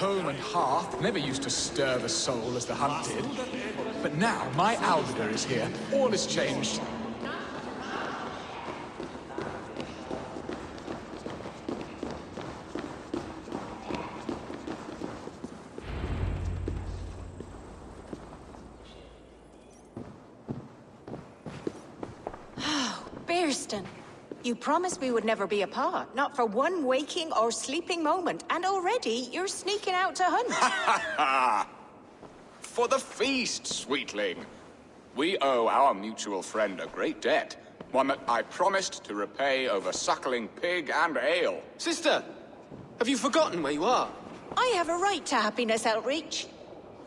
home and hearth never used to stir the soul as the hunt did. But now my Albeda is here. All is changed. Bearston, you promised we would never be apart, not for one waking or sleeping moment, and already you're sneaking out to hunt. For the feast, sweetling. We owe our mutual friend a great debt, one that I promised to repay over suckling pig and ale. Sister, have you forgotten where you are? I have a right to happiness, Outreach.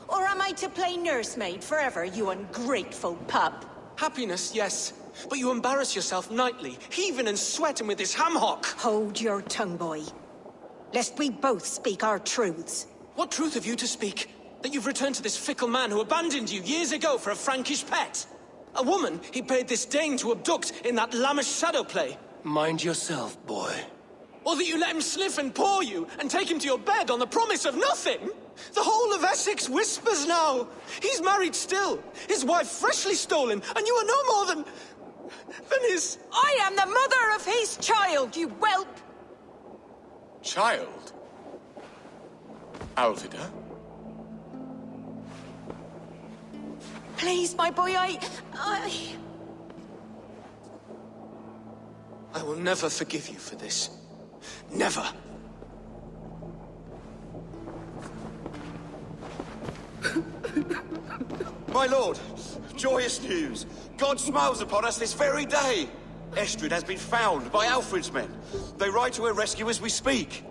Or am I to play nursemaid forever, you ungrateful pup? Happiness, yes. But you embarrass yourself nightly, heaving and sweating with this ham-hock. Hold your tongue, boy. Lest we both speak our truths. What truth have you to speak? That you've returned to this fickle man who abandoned you years ago for a Frankish pet? A woman he paid this Dane to abduct in that lammish shadow play? Mind yourself, boy. Or that you let him sniff and paw you, and take him to your bed on the promise of nothing? The whole of Essex whispers now. He's married still, his wife freshly stolen, and you are no more than his... I am the mother of his child, you whelp! Child? Alvida? Please, my boy, I will never forgive you for this. Never. My lord, joyous news. God smiles upon us this very day. Estrid has been found by Alfred's men. They ride to her rescue as we speak.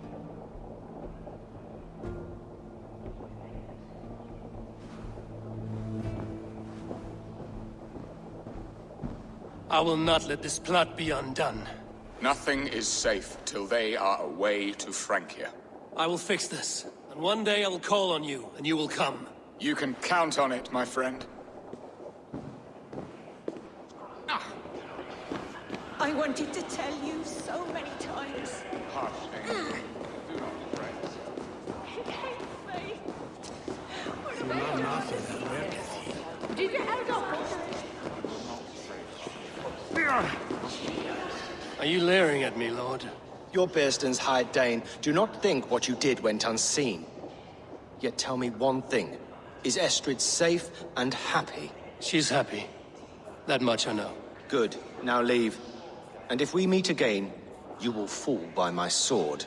I will not let this plot be undone. Nothing is safe till they are away to Francia. I will fix this, and one day I will call on you, and you will come. You can count on it, my friend. I wanted to tell you so many times. Hush, Amy. Do not pray. Are you leering at me, Lord? Your Bearston's hired Dane. Do not think what you did went unseen. Yet tell me one thing. Is Estrid safe and happy? She's happy. That much I know. Good. Now leave. And if we meet again, you will fall by my sword.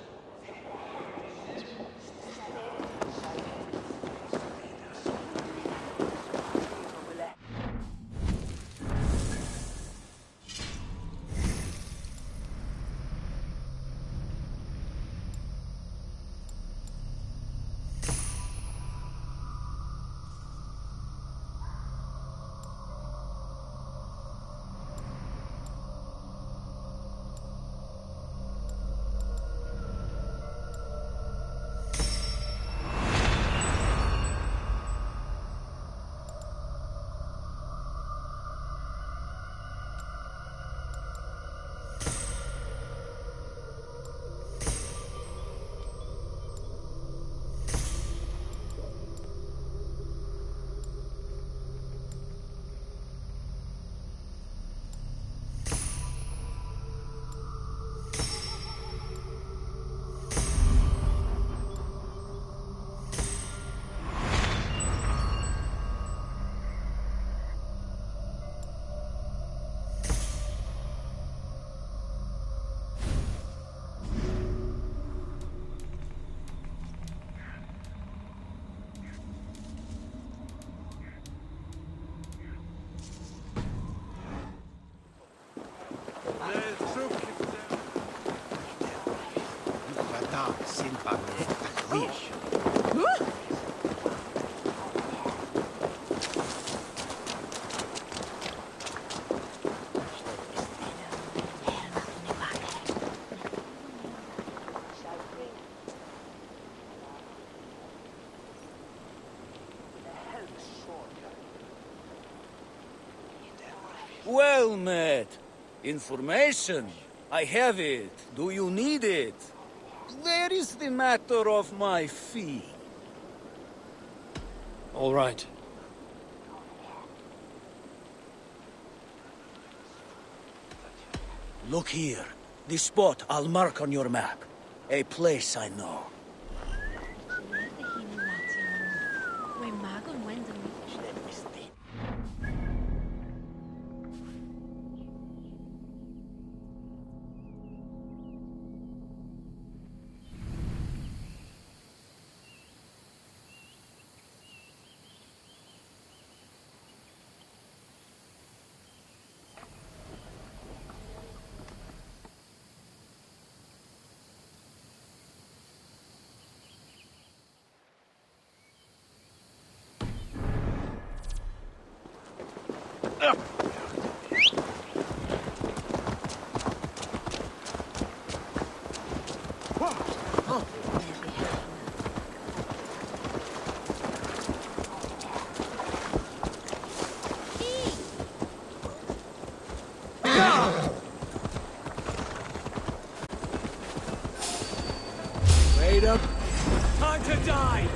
Well met. Information. I have it. Do you need it? There is the matter of my fee. All right. Look here. This spot I'll mark on your map. A place I know. Wait up. Time to die!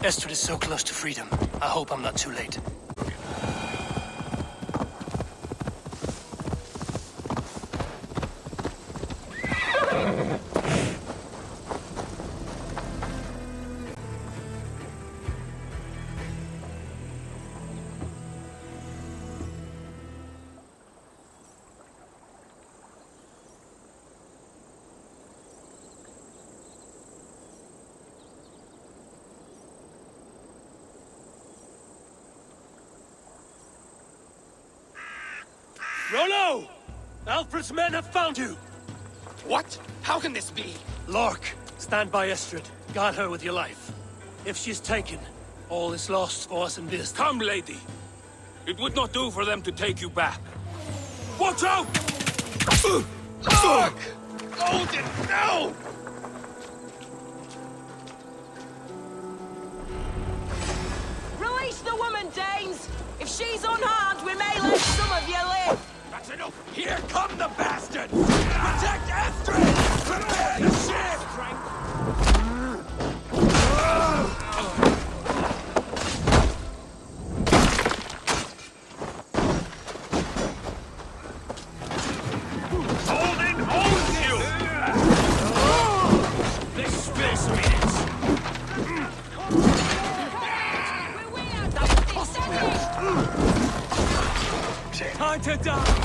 Estrid is so close to freedom. I hope I'm not too late. Rollo! Alfred's men have found you! What? How can this be? Lork, stand by Estrid. Guard her with your life. If she's taken, all is lost for us in this. Come, lady. It would not do for them to take you back. Watch out! Odin, no! Release the woman, Danes! If she's unharmed, we may let some of you live! That's enough! Here come the bastards! Protect Estrid! Prepare the ship! Odin owns you! This space means... Time to die!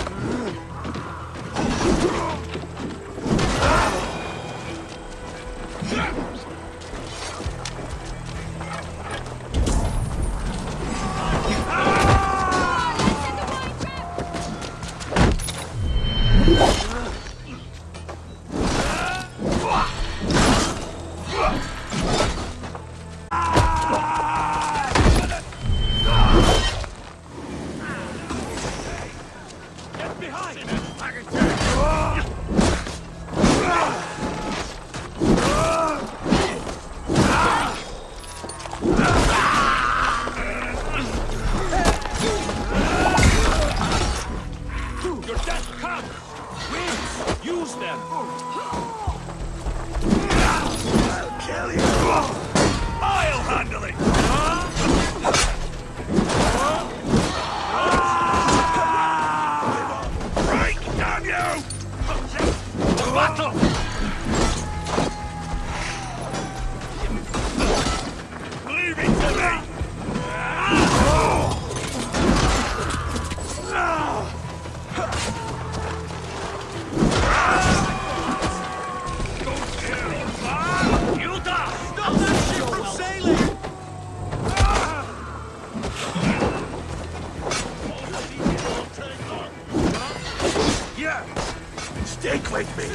fight me.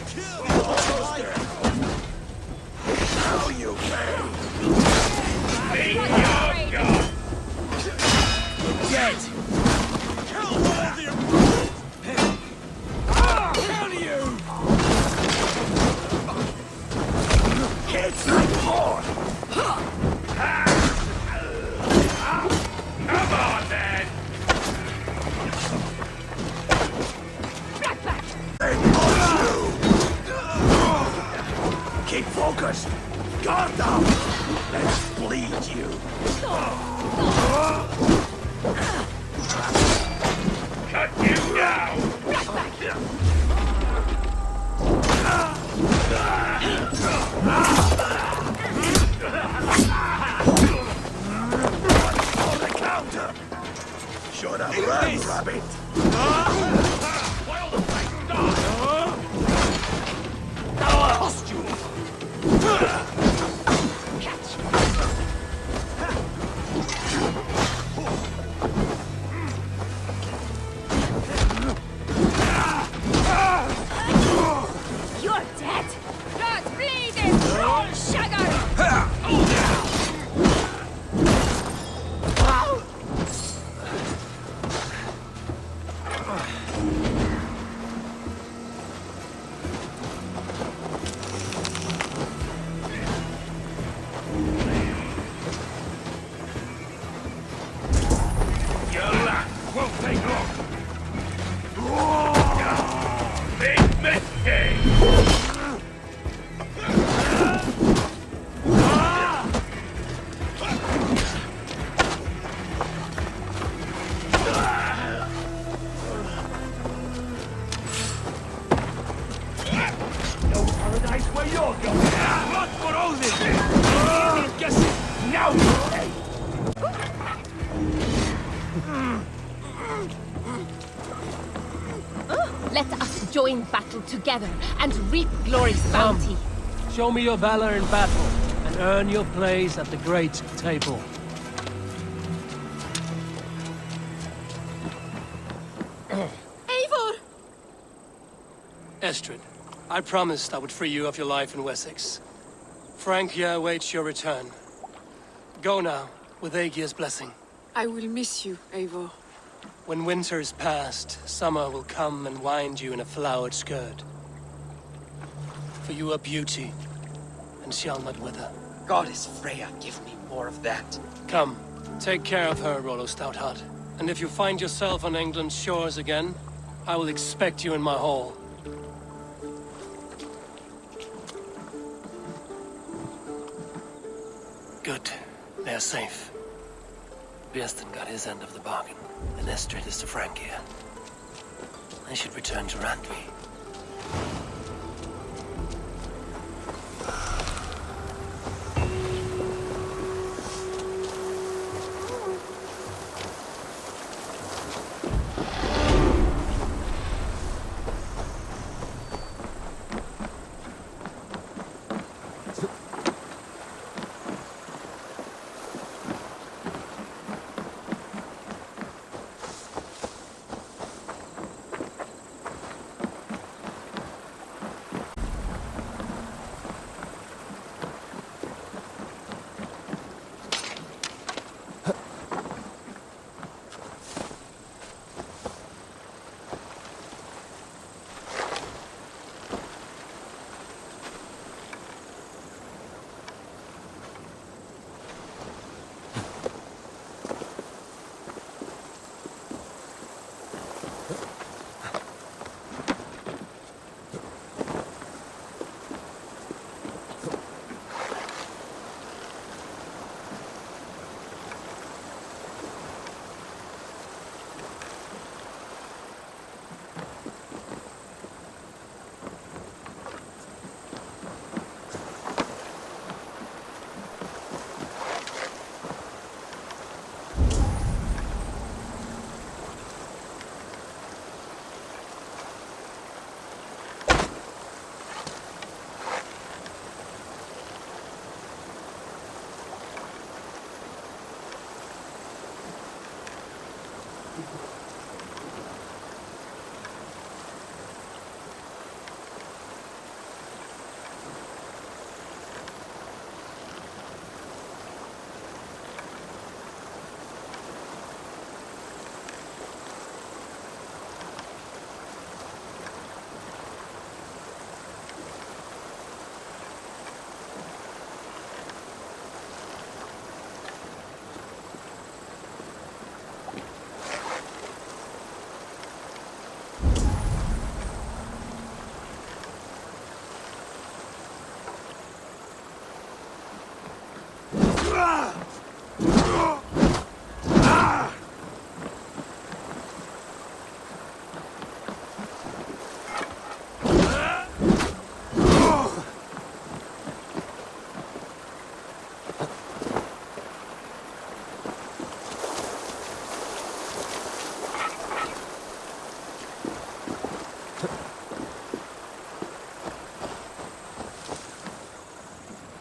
Now you pay. Meet your god. Dead! Kill all the kill you! It's like porn. Come on, then. Keep focused. Guard down. Let's bleed you. Cut you now. On the counter. Should have run, rabbit. While the fight die. Cost you. You're dead! Not bleeding! Roll sugar! Your luck won't take long. Big mistake! No paradise where you're going. Not for all this is. Guess it. Now you pay. Let us join battle together and reap glory's bounty. Show me your valor in battle, and earn your place at the great table. Eivor! Estrid, I promised I would free you of your life in Wessex. Francia awaits your return. Go now, with Aegir's blessing. I will miss you, Eivor. When winter is past, summer will come and wind you in a flowered skirt. For you are beauty, and shall not wither. Goddess Freya, give me more of that. Come, take care of her, Rollo Stoutheart. And if you find yourself on England's shores again, I will expect you in my hall. Good. They're safe. Björsten got his end of the bargain, and Estrid is to Francia. I should return to Randvi.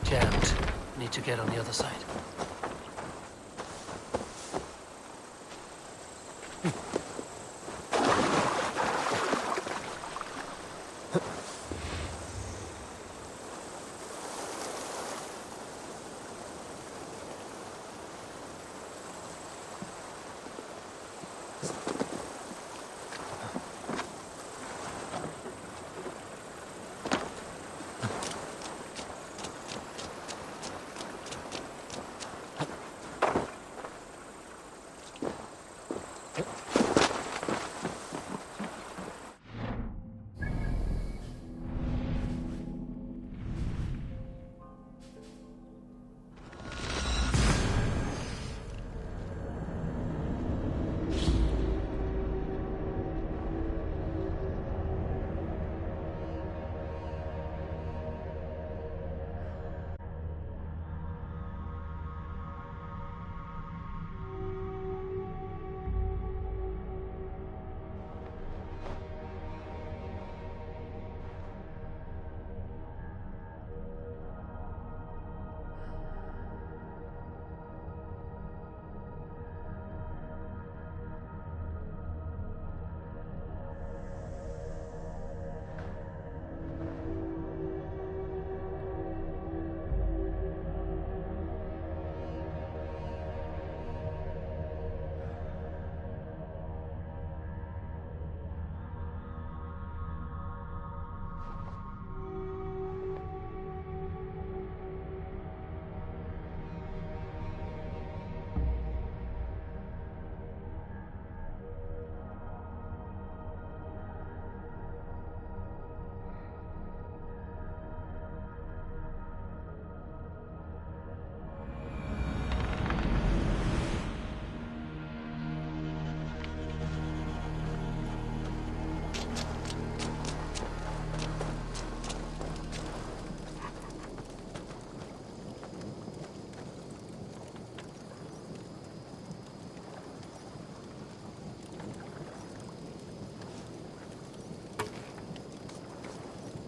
Jammed. Need to get on the other side.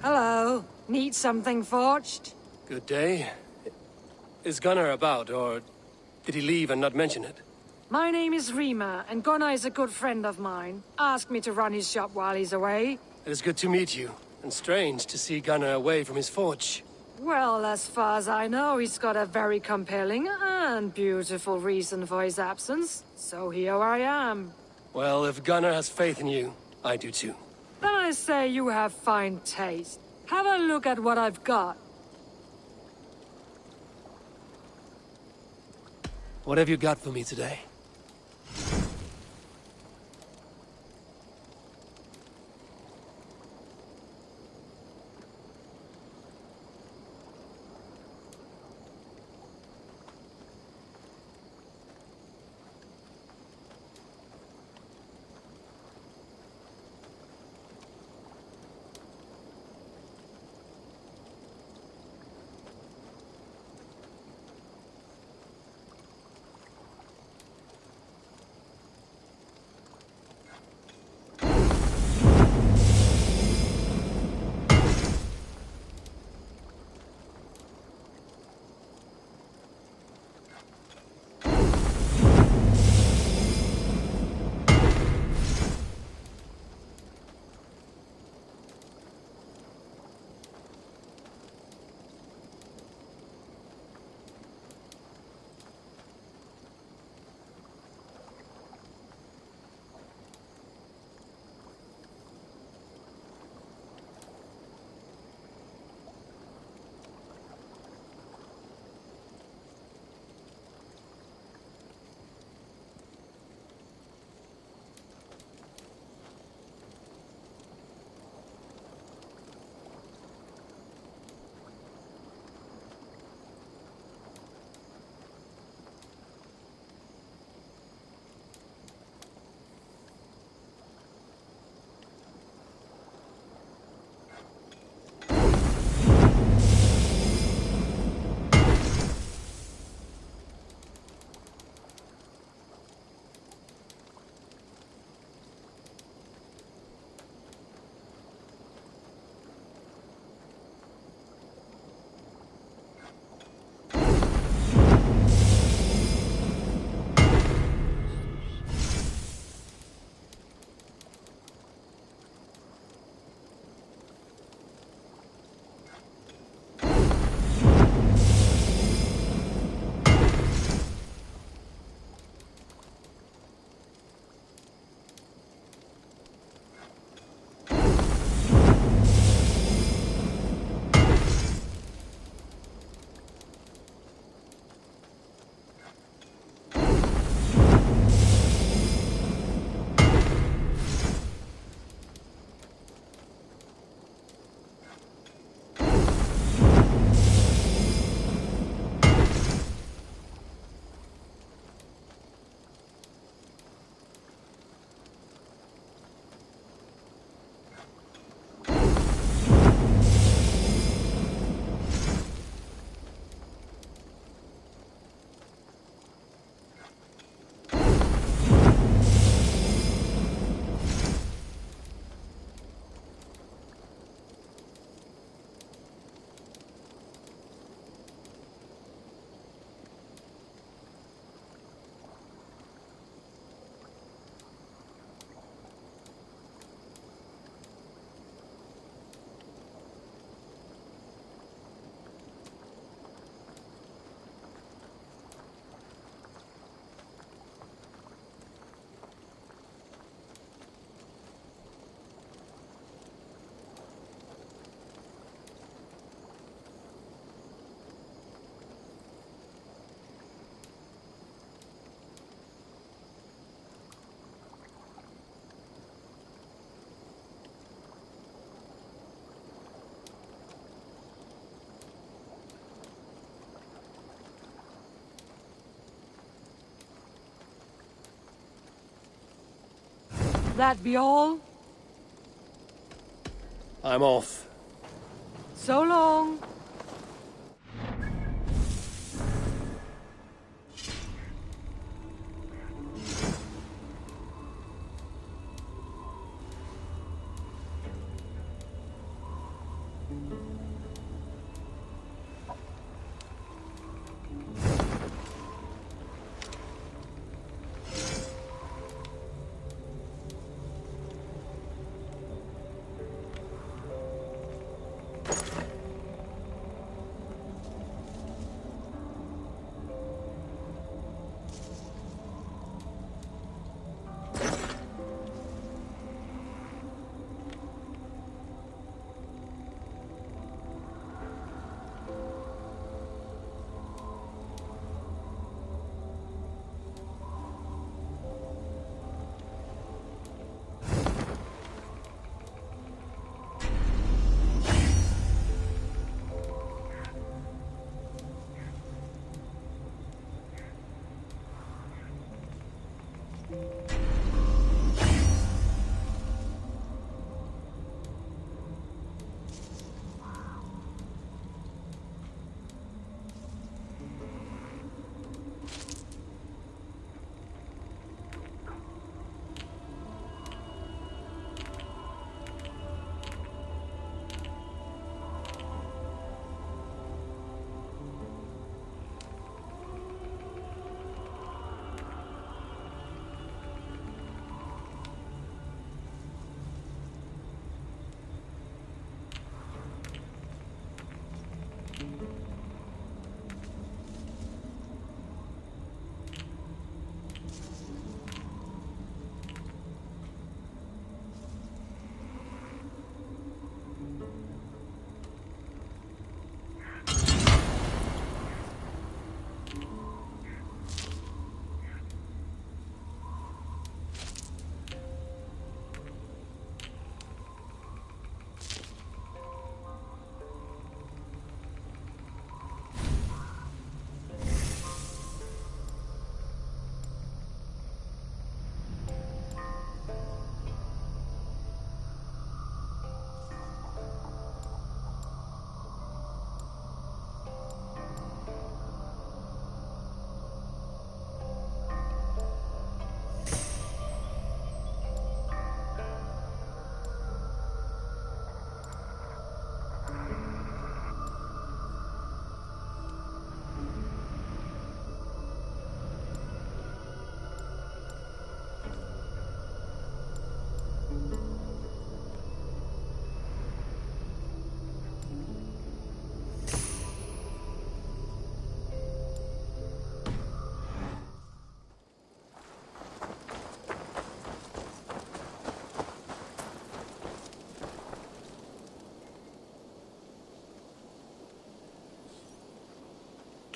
Hello. Need something forged? Good day. Is Gunnar about, or did he leave and not mention it? My name is Rima, and Gunnar is a good friend of mine. Asked me to run his shop while he's away. It is good to meet you, and strange to see Gunnar away from his forge. Well, as far as I know, he's got a very compelling and beautiful reason for his absence. So here I am. Well, if Gunnar has faith in you, I do too. Then I say you have fine taste. Have a look at what I've got. What have you got for me today? that be all? I'm off. So long.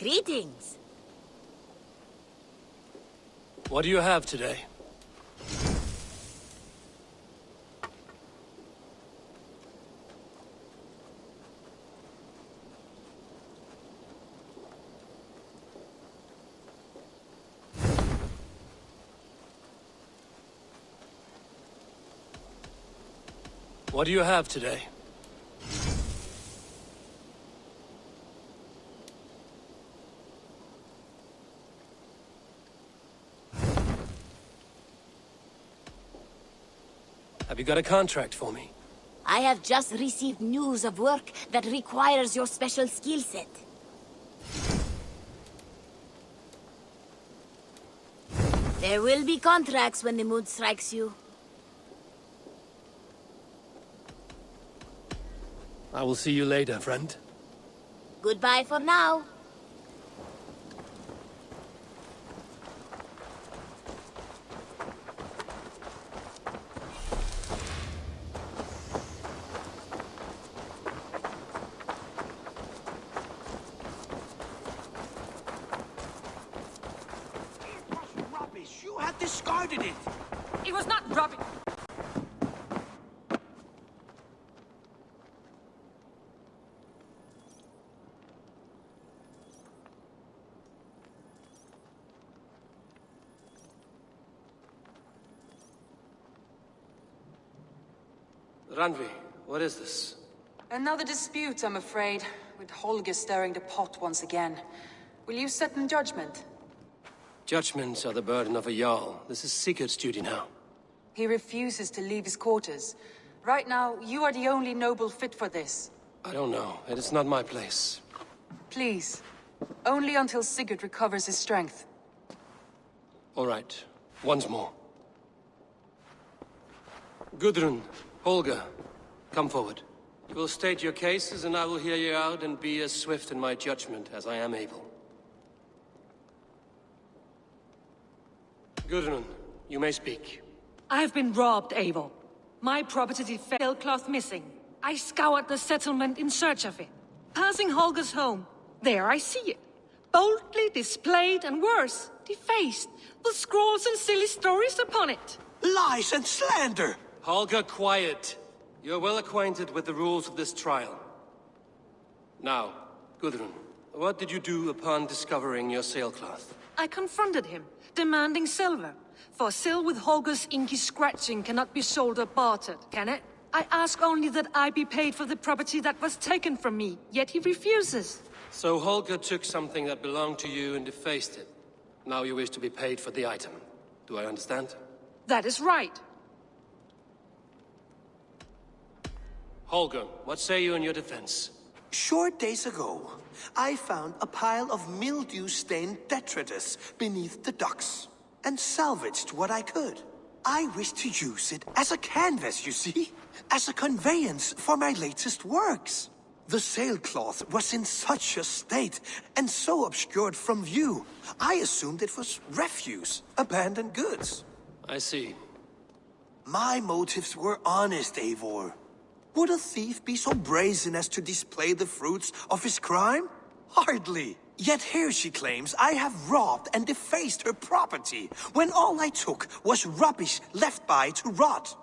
Greetings. What do you have today? What do you have today? Have you got a contract for me? I have just received news of work that requires your special skill set. There will be contracts when the mood strikes you. I will see you later, friend. Goodbye for now. Rubbish! You had discarded it! It was not rubbish. Randvi, what is this? Another dispute, I'm afraid, with Holger stirring the pot once again. Will you sit in judgment? Judgments are the burden of a Jarl. This is Sigurd's duty now. He refuses to leave his quarters. Right now, you are the only noble fit for this. I don't know. It is not my place. Please. Only until Sigurd recovers his strength. All right. Once more. Gudrun, Holger, come forward. You will state your cases, and I will hear you out and be as swift in my judgment as I am able. Gudrun, you may speak. I've been robbed, Eivor. My property fell cloth missing. I scoured the settlement in search of it. Passing Holger's home, there I see it. Boldly displayed and worse, defaced, with scrolls and silly stories upon it. Lies and slander! Holger, quiet. You're well acquainted with the rules of this trial. Now, Gudrun, what did you do upon discovering your sailcloth? I confronted him, demanding silver. For sil with Holger's inky scratching cannot be sold or bartered, can it? I ask only that I be paid for the property that was taken from me, yet he refuses. So Holger took something that belonged to you and defaced it. Now you wish to be paid for the item. Do I understand? That is right. Holger, what say you in your defense? Short days ago, I found a pile of mildew-stained detritus beneath the docks, and salvaged what I could. I wish to use it as a canvas, you see? As a conveyance for my latest works. The sailcloth was in such a state, and so obscured from view, I assumed it was refuse, abandoned goods. I see. My motives were honest, Eivor. Would a thief be so brazen as to display the fruits of his crime? Hardly. Yet here she claims I have robbed and defaced her property, when all I took was rubbish left by to rot.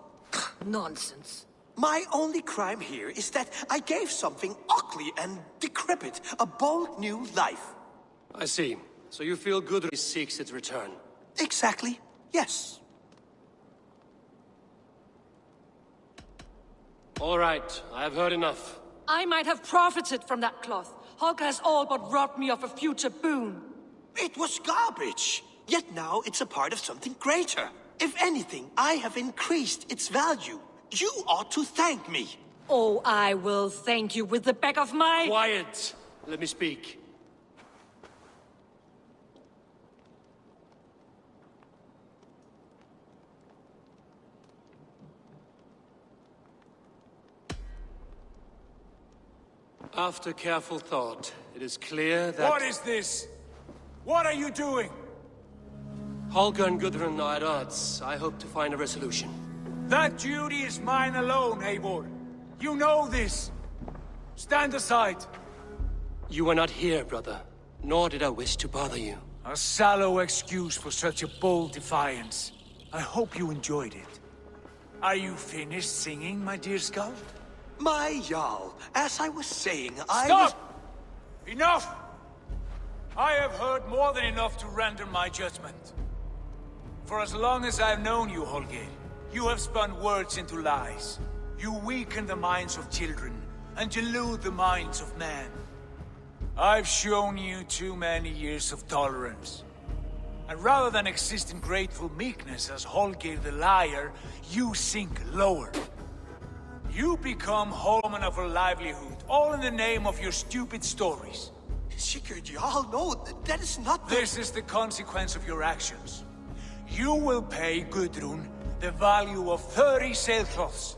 Nonsense. My only crime here is that I gave something ugly and decrepit a bold new life. I see. So you feel Gudrun seeks its return? Exactly, yes. All right, I have heard enough. I might have profited from that cloth. Holger has all but robbed me of a future boon. It was garbage. Yet now it's a part of something greater. If anything, I have increased its value. You ought to thank me. Oh, I will thank you with the back of my... Quiet! Let me speak. After careful thought, it is clear that... What is this? What are you doing? Holger and Gudrun are at odds. I hope to find a resolution. That duty is mine alone, Eivor. You know this. Stand aside. You were not here, brother. Nor did I wish to bother you. A sallow excuse for such a bold defiance. I hope you enjoyed it. Are you finished singing, my dear Skald? My Jarl, as I was saying, Stop! Enough! I have heard more than enough to render my judgment. For as long as I've known you, Holger, you have spun words into lies. You weaken the minds of children, and delude the minds of men. I've shown you too many years of tolerance. And rather than exist in grateful meekness as Holger the liar, you sink lower. You become Holman of a livelihood, all in the name of your stupid stories. Sigurd, Jarl, no, that is not the... This is the consequence of your actions. You will pay Gudrun the value of 30 sailcloths.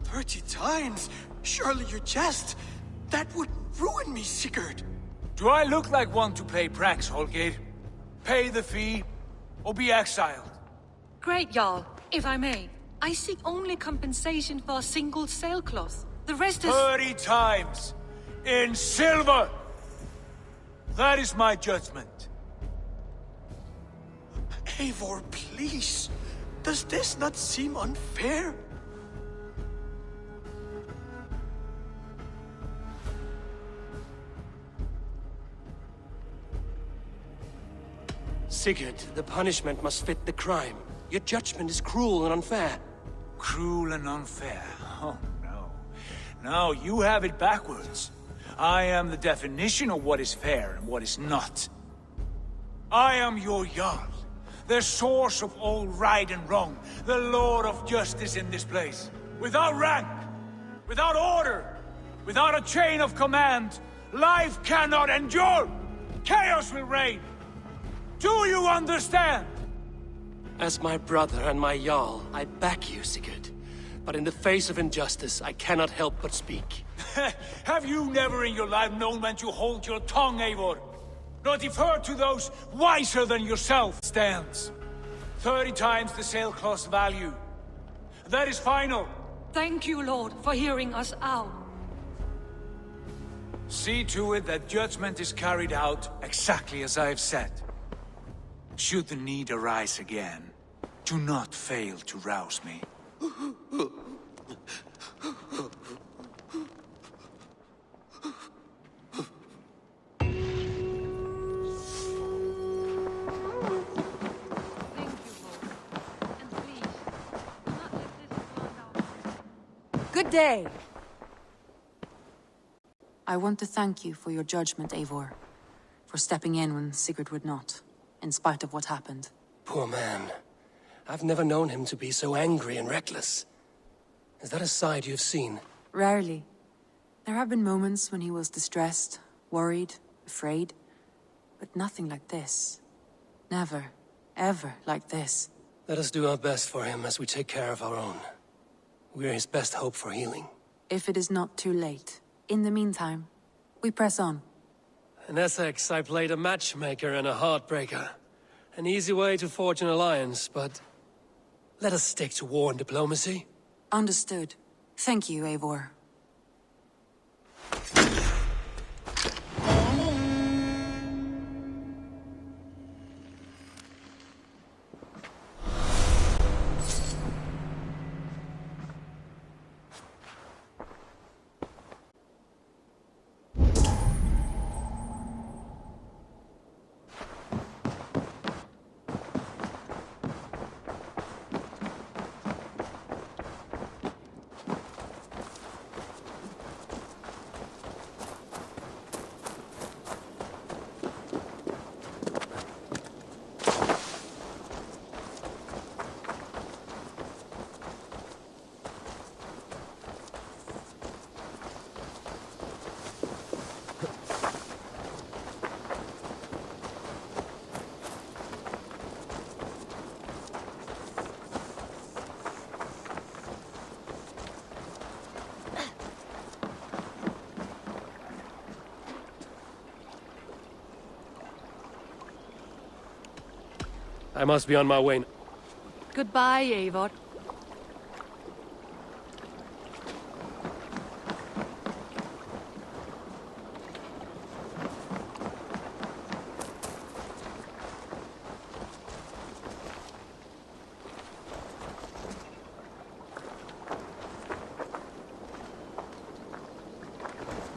30 times? Surely you jest. That would ruin me, Sigurd. Do I look like one to play pranks, Holger? Pay the fee, or be exiled. Great, Jarl, if I may. I seek only compensation for a single sailcloth. The rest is... 30 times! In silver! That is my judgment. Eivor, please. Does this not seem unfair? Sigurd, the punishment must fit the crime. Your judgment is cruel and unfair. Cruel and unfair. Oh, no. No, you have it backwards. I am the definition of what is fair and what is not. I am your Jarl, the source of all right and wrong, the Lord of justice in this place. Without rank, without order, without a chain of command, life cannot endure. Chaos will reign. Do you understand? As my brother and my Jarl, I back you, Sigurd. But in the face of injustice, I cannot help but speak. Have you never in your life known when to hold your tongue, Eivor? Nor defer to those wiser than yourself stands. 30 times the sailcloth's value. That is final. Thank you, Lord, for hearing us out. See to it that judgment is carried out exactly as I have said. Should the need arise again, do not fail to rouse me. Good day! I want to thank you for your judgment, Eivor. For stepping in when Sigurd would not, in spite of what happened. Poor man. I've never known him to be so angry and reckless. Is that a side you've seen? Rarely. There have been moments when he was distressed, worried, afraid. But nothing like this. Never, ever like this. Let us do our best for him as we take care of our own. We're his best hope for healing. If it is not too late. In the meantime, we press on. In Essex, I played a matchmaker and a heartbreaker. An easy way to forge an alliance, but... let us stick to war and diplomacy. Understood. Thank you, Eivor. I must be on my way. Goodbye, Eivor.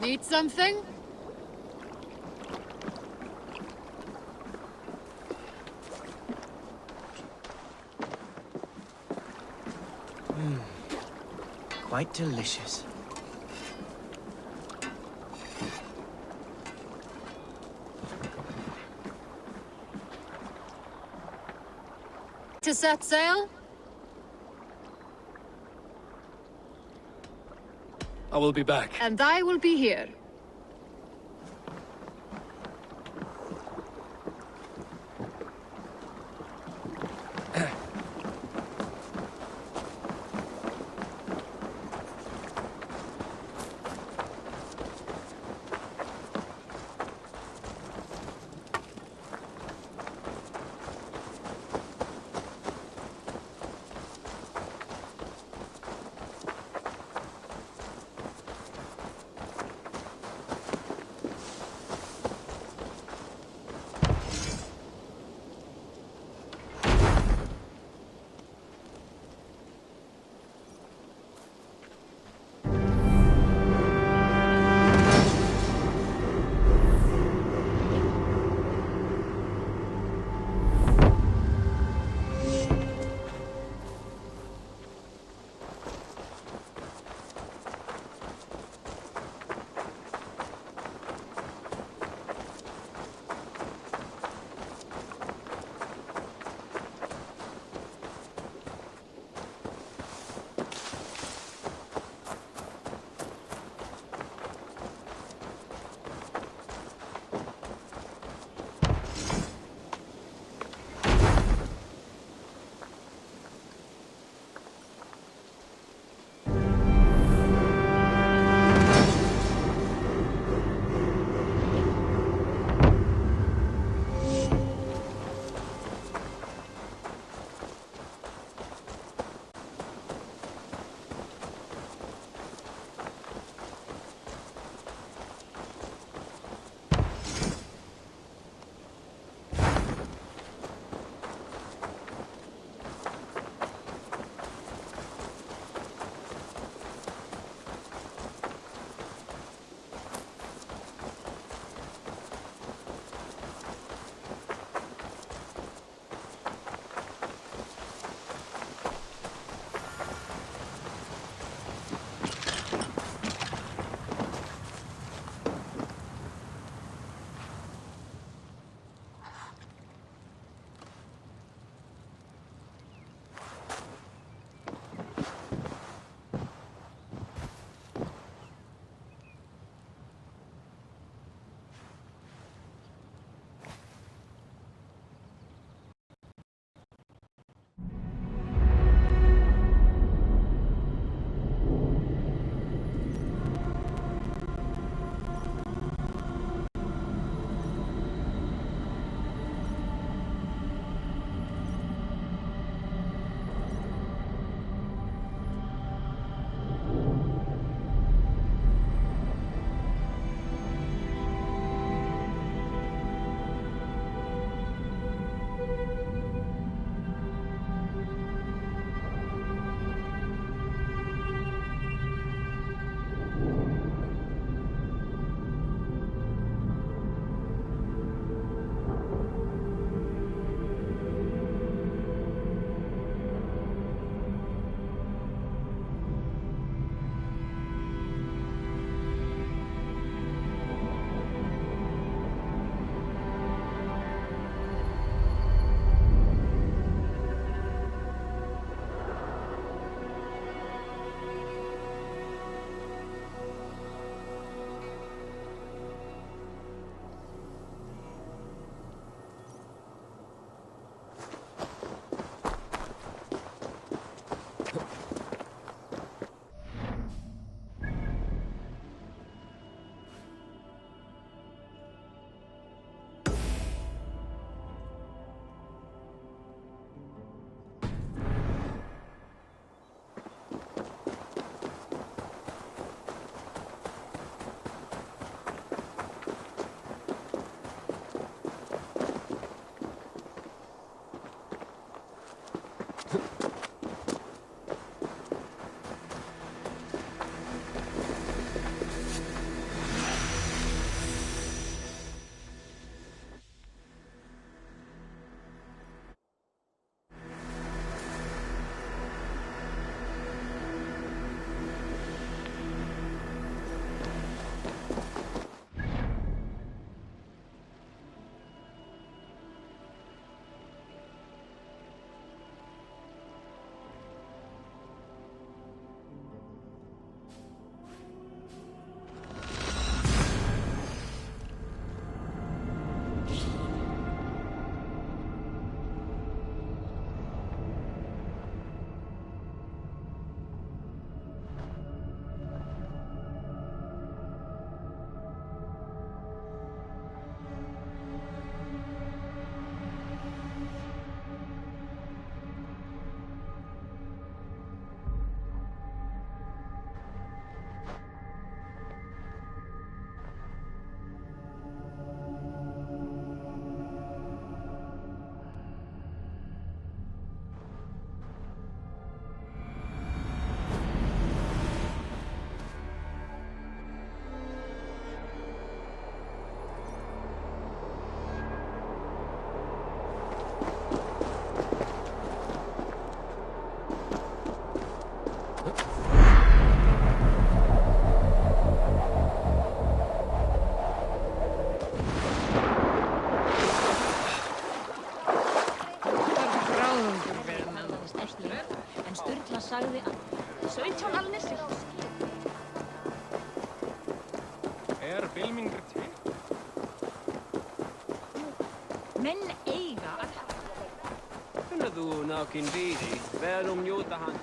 Need something? Quite delicious. To set sail? I will be back. And I will be here. sagði að 17 alnir bylmingur til? Menn eiga að Kunna þú nákin víði, verðum njóta hann.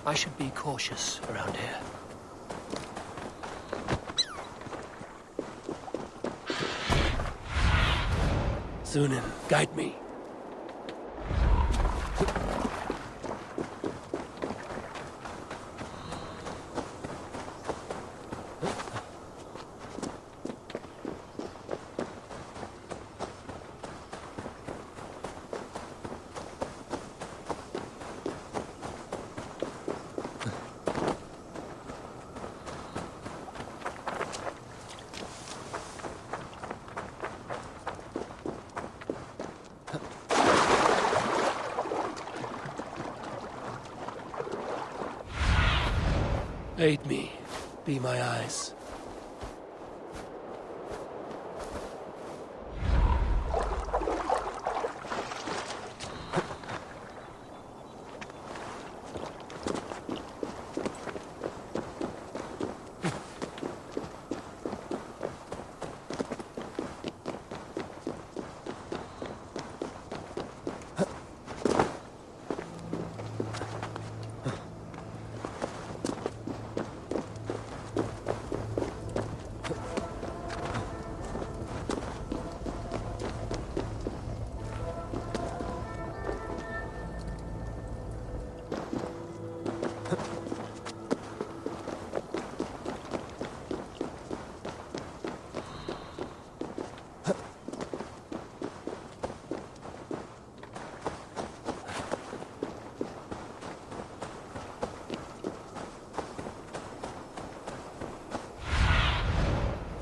I should be cautious around here. Zunin, guide me. Aid me. Be my eyes.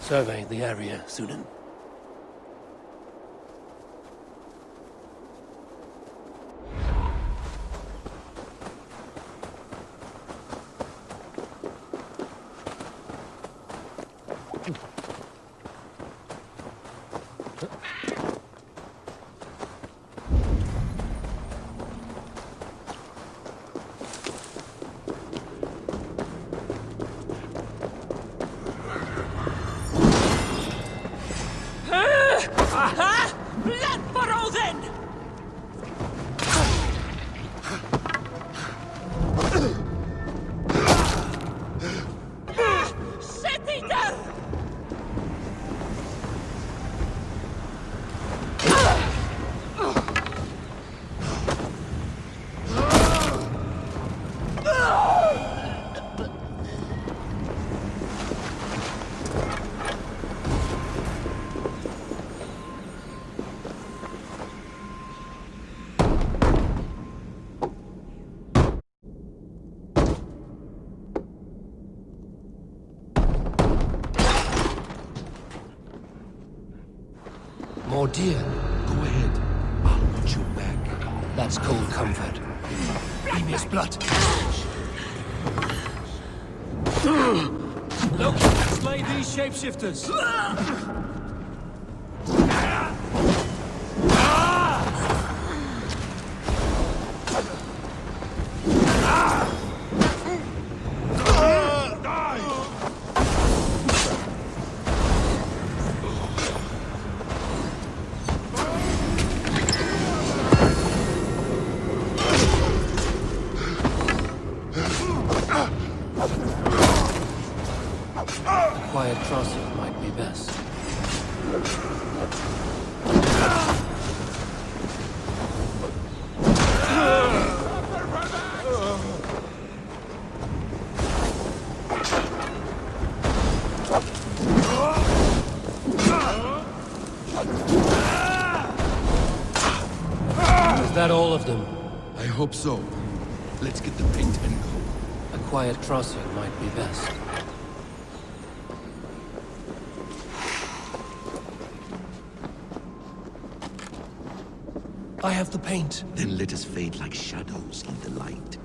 Survey the area, Sunan. More deer. Go ahead. I'll watch your back. That's cold comfort. Emir's blood. Look, slay these shapeshifters. Quiet crossing might be best. Is that all of them? I hope so. Let's get the paint and go. A quiet crossing might be best. I have the paint. Then let us fade like shadows in the light.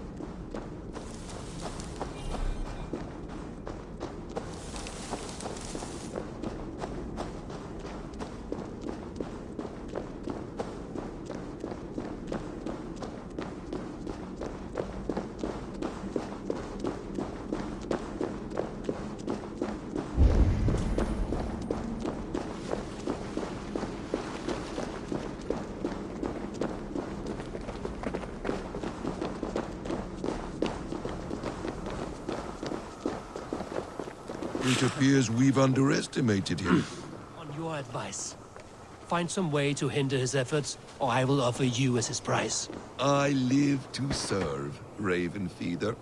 It appears we've underestimated him. On your advice, find some way to hinder his efforts, or I will offer you as his price. I live to serve, Raven Feeder.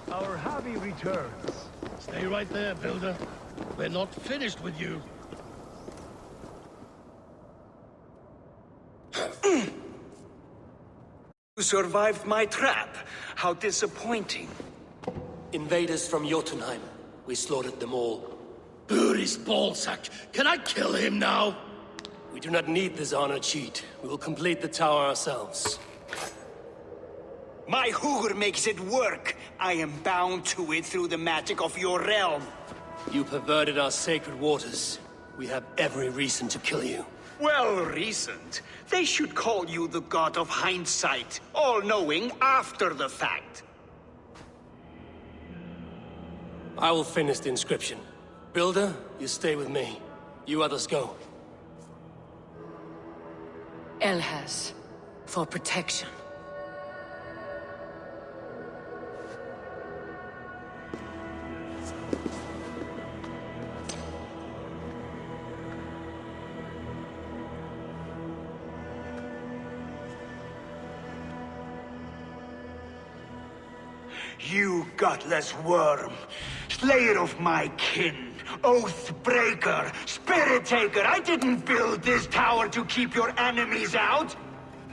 Our hobby returns. Stay right there, Builder. We're not finished with you. You survived my trap. How disappointing. Invaders from Jotunheim. We slaughtered them all. Buri's ballsack. Can I kill him now? We do not need this honor cheat. We will complete the tower ourselves. My Hugr makes it work. I am bound to it through the magic of your realm. You perverted our sacred waters. We have every reason to kill you. Well reasoned. They should call you the god of hindsight, all-knowing after the fact. I will finish the inscription. Builder, you stay with me. You others go. Elhas, for protection. You gutless worm! Slayer of my kin! Oath breaker! Spirit taker! I didn't build this tower to keep your enemies out!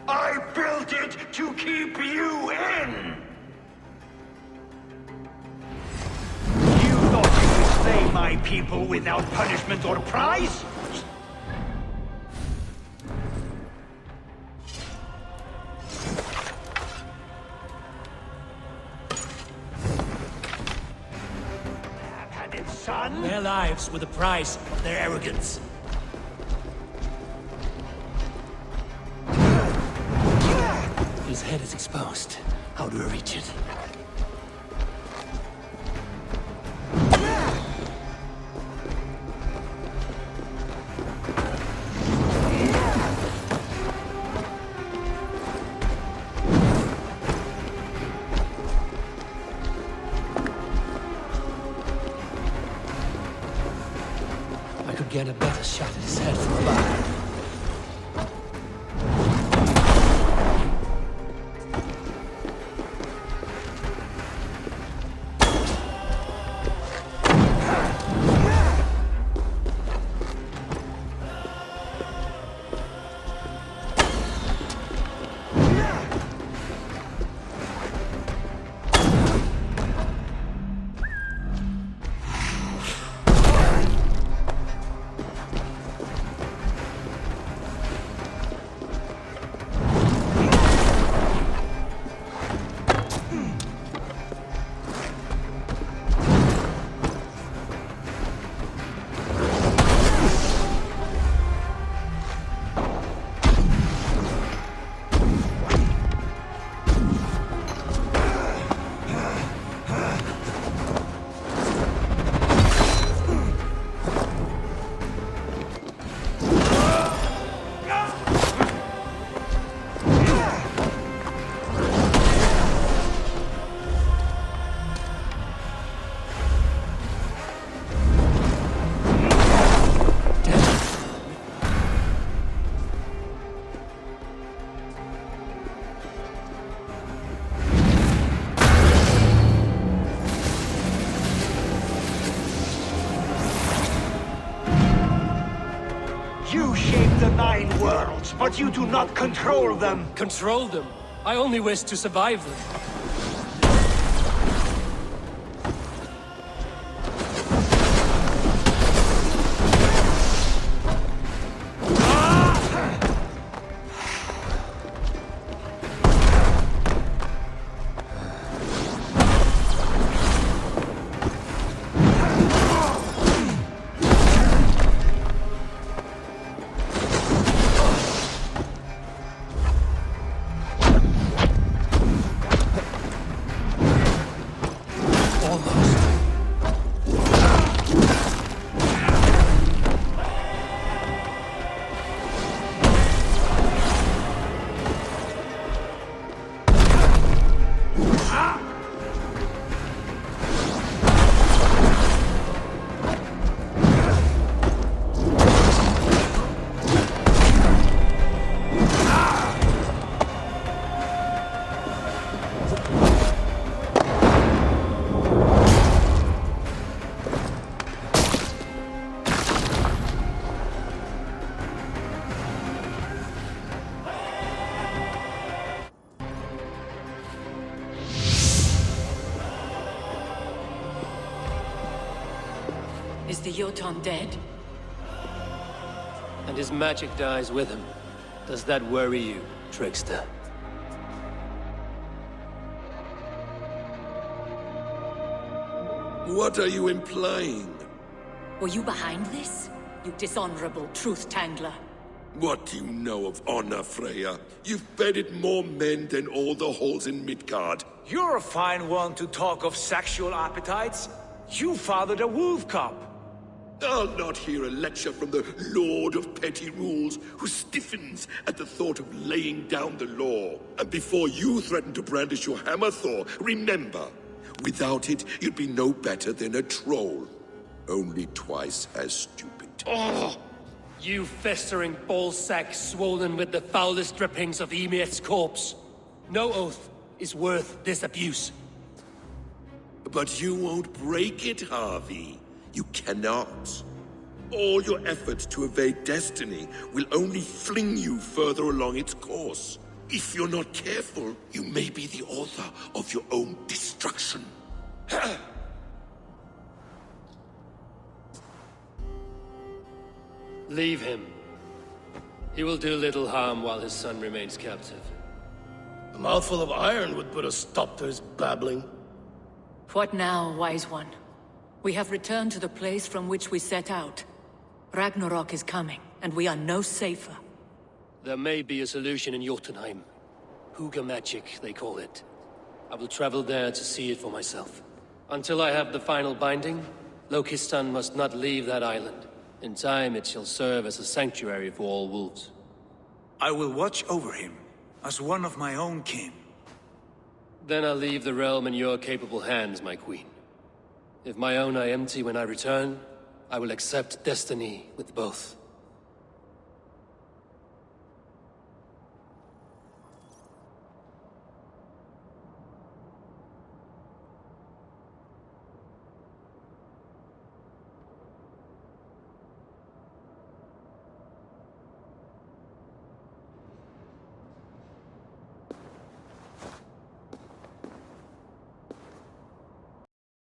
I built it to keep you in! You thought you could slay my people without punishment or prize? Son? Their lives were the price of their arrogance. His head is exposed. How do I reach it? I could get a better shot at his head from above. You shape the 9 worlds, but you do not control them. Control them? I only wish to survive them. Is the Jotun dead? And his magic dies with him. Does that worry you, trickster? What are you implying? Were you behind this? You dishonorable truth-tangler. What do you know of honor, Freya? You've bedded more men than all the halls in Midgard. You're a fine one to talk of sexual appetites. You fathered a wolf cub. I'll not hear a lecture from the Lord of Petty Rules, who stiffens at the thought of laying down the law. And before you threaten to brandish your hammer, Thor, remember, without it, you'd be no better than a troll. Only twice as stupid. Oh! You festering ballsack swollen with the foulest drippings of Ymir's corpse. No oath is worth this abuse. But you won't break it, Harvey. You cannot. All your efforts to evade destiny will only fling you further along its course. If you're not careful, you may be the author of your own destruction. Leave him. He will do little harm while his son remains captive. A mouthful of iron would put a stop to his babbling. What now, wise one? We have returned to the place from which we set out. Ragnarok is coming, and we are no safer. There may be a solution in Jotunheim. Huga magic, they call it. I will travel there to see it for myself. Until I have the final binding, Lokistan must not leave that island. In time, it shall serve as a sanctuary for all wolves. I will watch over him, as one of my own kin. Then I'll leave the realm in your capable hands, my queen. If my own are empty when I return, I will accept destiny with both.